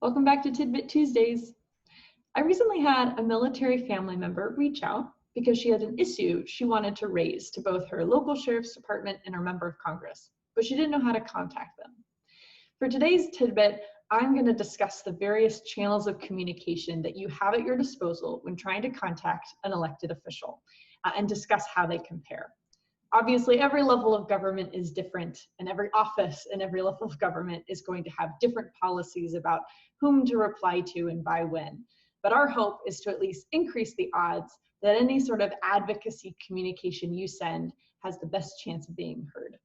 Welcome back to Tidbit Tuesdays. I recently had a military family member reach out because she had an issue she wanted to raise to both her local sheriff's department and her member of Congress, but she didn't know how to contact them. For today's Tidbit, I'm going to discuss the various channels of communication that you have at your disposal when trying to contact an elected official and discuss how they compare. Obviously, every level of government is different, and every office and every level of government is going to have different policies about whom to reply to and by when. But our hope is to at least increase the odds that any sort of advocacy communication you send has the best chance of being heard.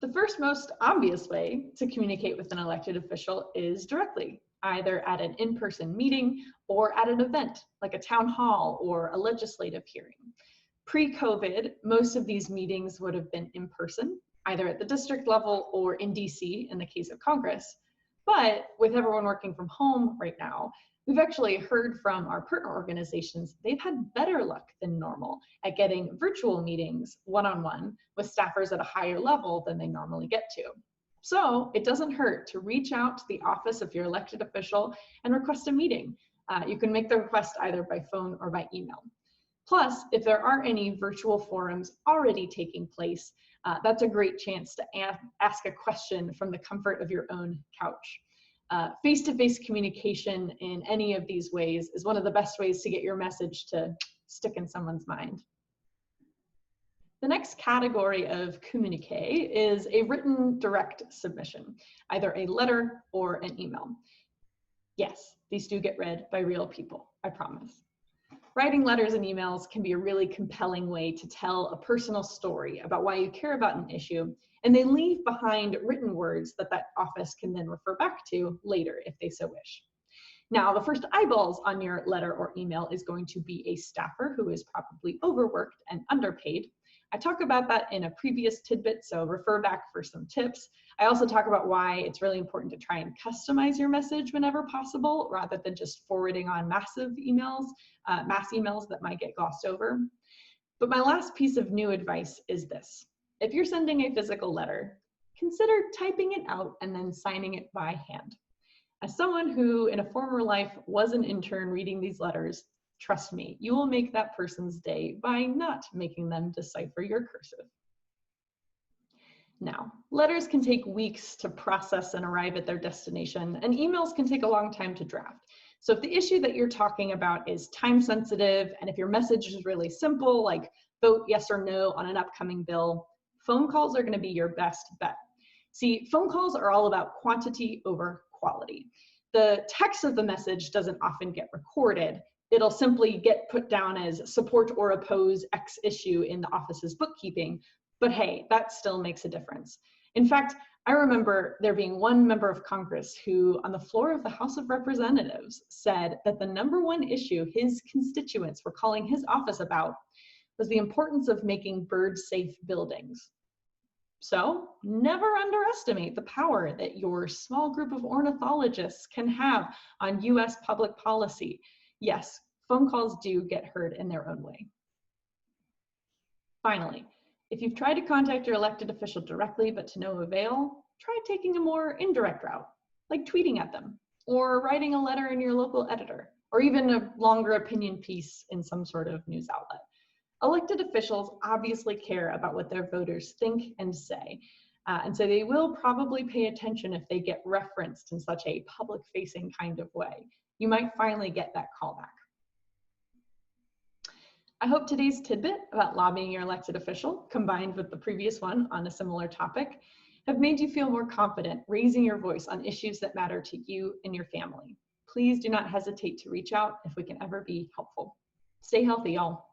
The first most obvious way to communicate with an elected official is directly, either at an in-person meeting or at an event like a town hall or a legislative hearing. Pre-COVID, most of these meetings would have been in person, either at the district level or in DC in the case of Congress. But with everyone working from home right now, we've actually heard from our partner organizations they've had better luck than normal at getting virtual meetings one-on-one with staffers at a higher level than they normally get to. So it doesn't hurt to reach out to the office of your elected official and request a meeting. You can make the request either by phone or by email. Plus, if there are any virtual forums already taking place, that's a great chance to ask a question from the comfort of your own couch. Face-to-face communication in any of these ways is one of the best ways to get your message to stick in someone's mind. The next category of communique is a written direct submission, either a letter or an email. Yes, these do get read by real people, I promise. Writing letters and emails can be a really compelling way to tell a personal story about why you care about an issue, and they leave behind written words that office can then refer back to later if they so wish. Now, the first eyeballs on your letter or email is going to be a staffer who is probably overworked and underpaid. I talk about that in a previous tidbit, so refer back for some tips. I also talk about why it's really important to try and customize your message whenever possible, rather than just forwarding on mass emails that might get glossed over. But my last piece of new advice is this. If you're sending a physical letter, consider typing it out and then signing it by hand. As someone who in a former life was an intern reading these letters, trust me, you will make that person's day by not making them decipher your cursive. Now, letters can take weeks to process and arrive at their destination, and emails can take a long time to draft. So if the issue that you're talking about is time sensitive, and if your message is really simple, like vote yes or no on an upcoming bill, phone calls are going to be your best bet. See, phone calls are all about quantity over quality. The text of the message doesn't often get recorded. It'll simply get put down as support or oppose X issue in the office's bookkeeping. But hey, that still makes a difference. In fact, I remember there being one member of Congress who, on the floor of the House of Representatives, said that the #1 issue his constituents were calling his office about was the importance of making bird-safe buildings. So never underestimate the power that your small group of ornithologists can have on US public policy. Yes, phone calls do get heard in their own way. Finally, if you've tried to contact your elected official directly but to no avail, try taking a more indirect route, like tweeting at them, or writing a letter in your local editor, or even a longer opinion piece in some sort of news outlet. Elected officials obviously care about what their voters think and say, and so they will probably pay attention if they get referenced in such a public-facing kind of way. You might finally get that callback. I hope today's tidbit about lobbying your elected official, combined with the previous one on a similar topic, have made you feel more confident raising your voice on issues that matter to you and your family. Please do not hesitate to reach out if we can ever be helpful. Stay healthy, y'all.